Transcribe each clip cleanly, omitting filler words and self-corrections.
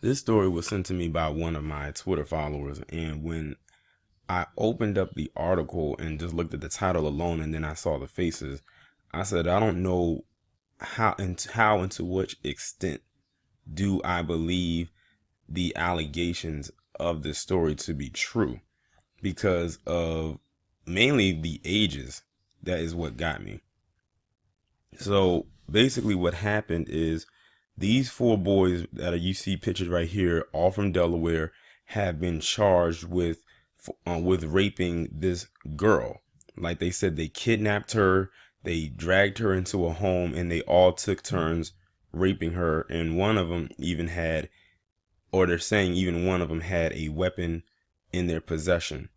This story was sent to me by one of my Twitter followers, and when I opened up the article and just looked at the title alone, and then I saw the faces, I said, I don't know how and to which extent do I believe the allegations of this story to be true, because of mainly the ages. That is what got me. So basically, what happened is these four boys that you see pictured right here, all from Delaware, have been charged with raping this girl. Like they said, they kidnapped her, they dragged her into a home, and they all took turns raping her. And one of them even had, or they're saying even one of them had a weapon in their possession.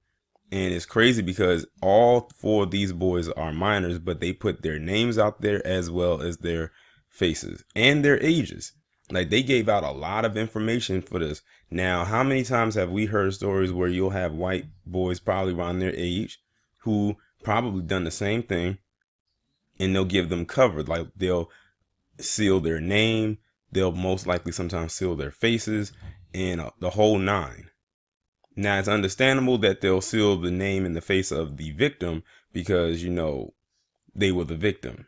And it's crazy because all four of these boys are minors, but they put their names out there as well as their faces and their ages. Like they gave out a lot of information for this. Now, how many times have we heard stories where you'll have white boys probably around their age who probably done the same thing, and they'll give them cover. Like they'll seal their name, they'll most likely sometimes seal their faces, and the whole nine. Now, it's understandable that they'll seal the name and the face of the victim because, they were the victim.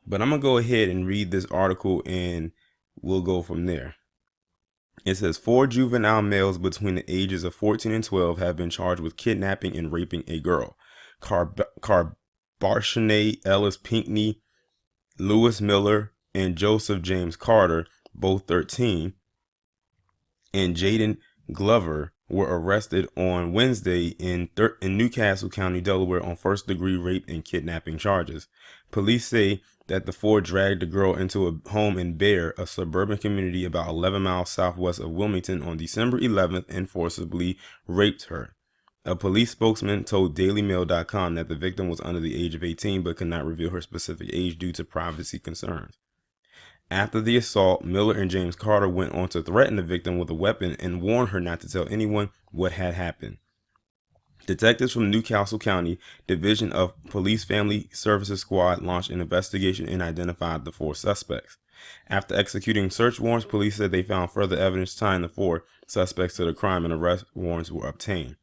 But I'm going to go ahead and read this article and we'll go from there. It says four juvenile males between the ages of 14 and 12 have been charged with kidnapping and raping a girl. Carbarshane Ellis Pinckney, Lewis Miller, and Joseph James Carter, both 13, and Jaden Glover were arrested on Wednesday in Newcastle County, Delaware on first-degree rape and kidnapping charges. Police say that the four dragged the girl into a home in Bear, a suburban community about 11 miles southwest of Wilmington, on December 11th and forcibly raped her. A police spokesman told DailyMail.com that the victim was under the age of 18 but could not reveal her specific age due to privacy concerns. After the assault, Miller and James Carter went on to threaten the victim with a weapon and warn her not to tell anyone what had happened. Detectives from Newcastle County Division of Police Family Services Squad launched an investigation and identified the four suspects. After executing search warrants, police said they found further evidence tying the four suspects to the crime, and arrest warrants were obtained.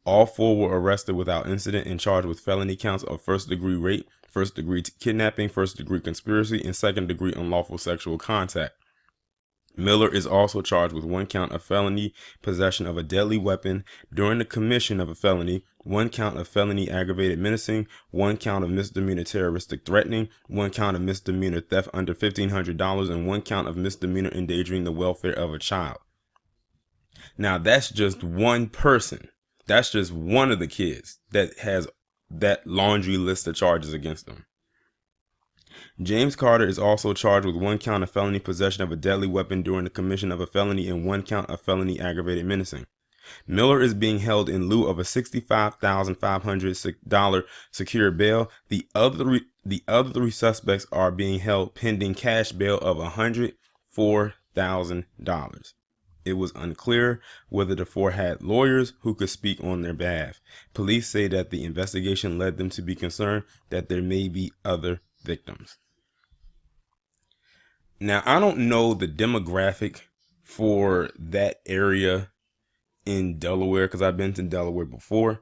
All four were arrested without incident and charged with felony counts of first-degree rape, first-degree kidnapping, first-degree conspiracy, and second-degree unlawful sexual contact. Miller is also charged with one count of felony possession of a deadly weapon during the commission of a felony, one count of felony aggravated menacing, one count of misdemeanor terroristic threatening, one count of misdemeanor theft under $1,500, and one count of misdemeanor endangering the welfare of a child. Now, that's just one person. That's just one of the kids that has that laundry list of charges against them. James Carter is also charged with one count of felony possession of a deadly weapon during the commission of a felony and one count of felony aggravated menacing. Miller is being held in lieu of a $65,500 secure bail. The other three suspects are being held pending cash bail of $104,000. It was unclear whether the four had lawyers who could speak on their behalf. Police say that the investigation led them to be concerned that there may be other victims. Now, I don't know the demographic for that area in Delaware because I've been to Delaware before,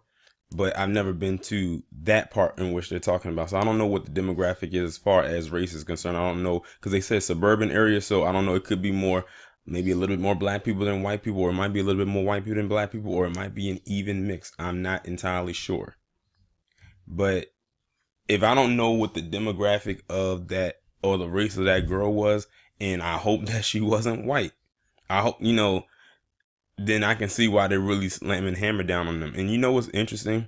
but I've never been to that part in which they're talking about. So I don't know what the demographic is as far as race is concerned. I don't know because they said suburban area, so I don't know. It could be more, maybe a little bit more black people than white people, or it might be a little bit more white people than black people, or it might be an even mix. I'm not entirely sure. But if I don't know what the demographic of that or the race of that girl was, and I hope that she wasn't white, I hope, then I can see why they're really slamming hammer down on them. And you know what's interesting?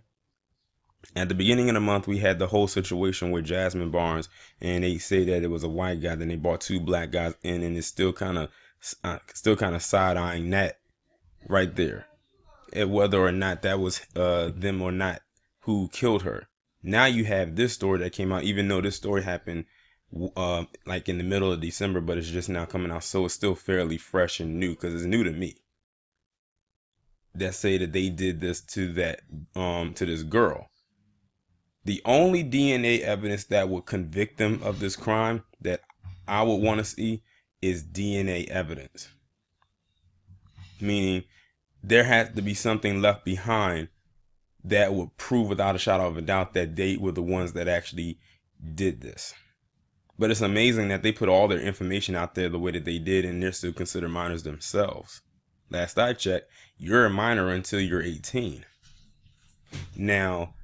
At the beginning of the month, we had the whole situation with Jasmine Barnes, and they say that it was a white guy. Then they brought two black guys in, and it's still kind of side eyeing that right there, and whether or not that was them or not who killed her. Now you have this story that came out, even though this story happened like in the middle of December, but it's just now coming out, so it's still fairly fresh and new because it's new to me. That say that they did this to this girl. The only DNA evidence that would convict them of this crime that I would want to see is DNA evidence. meaning there has to be something left behind that would prove without a shadow of a doubt that they were the ones that actually did this. But it's amazing that they put all their information out there the way that they did, and they're still considered minors themselves. Last I checked, you're a minor until you're 18. Now,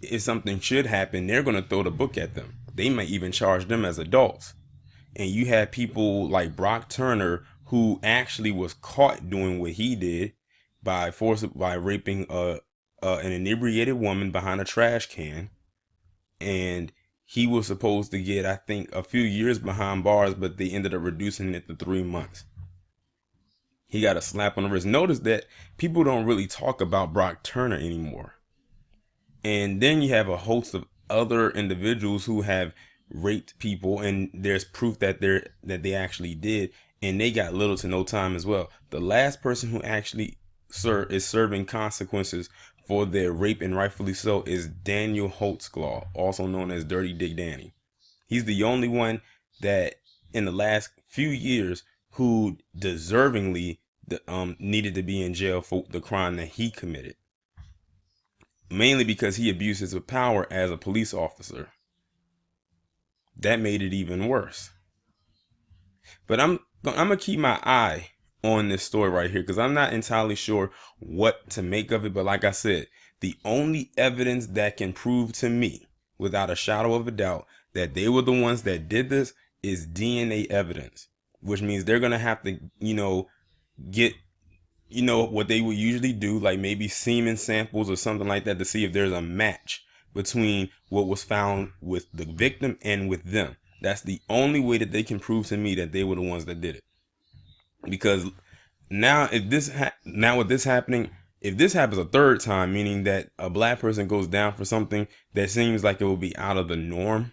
if something should happen, they're going to throw the book at them. They might even charge them as adults. And you have people like Brock Turner, who actually was caught doing what he did by raping an inebriated woman behind a trash can. And he was supposed to get, I think, a few years behind bars, but they ended up reducing it to 3 months. He got a slap on the wrist. Notice that people don't really talk about Brock Turner anymore. And then you have a host of other individuals who have raped people, and there's proof that they actually did, and they got little to no time as well. The last person who actually is serving consequences for their rape, and rightfully so, is Daniel Holtzclaw, also known as Dirty Dick Danny. He's the only one that in the last few years who deservingly needed to be in jail for the crime that he committed. Mainly because he abused his power as a police officer. That made it even worse. But I'm gonna keep my eye on this story right here, because I'm not entirely sure what to make of it. But like I said, the only evidence that can prove to me without a shadow of a doubt that they were the ones that did this is DNA evidence, which means they're gonna have to, get what they would usually do, like maybe semen samples or something like that, to see if there's a match between what was found with the victim and with them. That's the only way that they can prove to me that they were the ones that did it. Because now, with this happening, if this happens a third time, meaning that a black person goes down for something that seems like it will be out of the norm,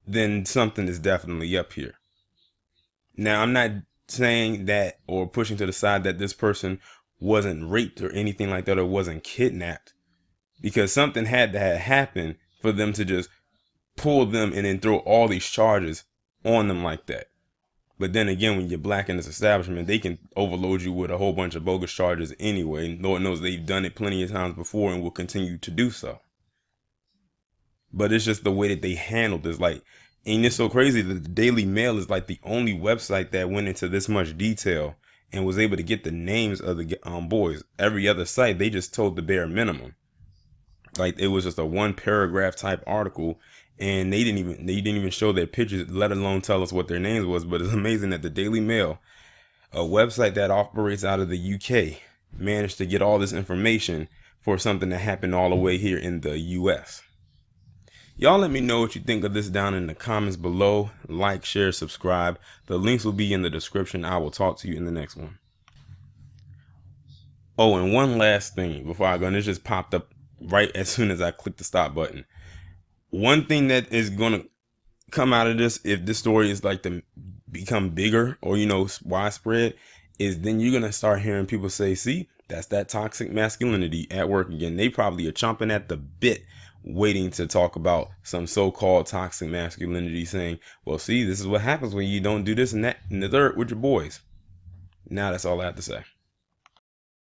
then something is definitely up here. Now, I'm not saying that or pushing to the side that this person wasn't raped or anything like that, or wasn't kidnapped, because something had to have happened for them to just pull them and then throw all these charges on them like that. But then again, when you're black in this establishment, they can overload you with a whole bunch of bogus charges anyway. Lord knows they've done it plenty of times before and will continue to do so. But it's just the way that they handled this. Like, and it's so crazy that the Daily Mail is like the only website that went into this much detail and was able to get the names of the boys. Every other site, they just told the bare minimum. Like, it was just a 1 paragraph type article, and they didn't even show their pictures, let alone tell us what their names was. But it's amazing that the Daily Mail, a website that operates out of the UK, managed to get all this information for something that happened all the way here in the US. Y'all let me know what you think of this down in the comments below. Like, share, subscribe. The links will be in the description. I will talk to you in the next one. Oh, and one last thing before I go, and it just popped up right as soon as I clicked the stop button. One thing that is going to come out of this, if this story is like to become bigger or, widespread, is then you're going to start hearing people say, see, that's that toxic masculinity at work again. They probably are chomping at the bit, waiting to talk about some so-called toxic masculinity, saying, well, see, this is what happens when you don't do this and that and the third with your boys. Now that's all I have to say.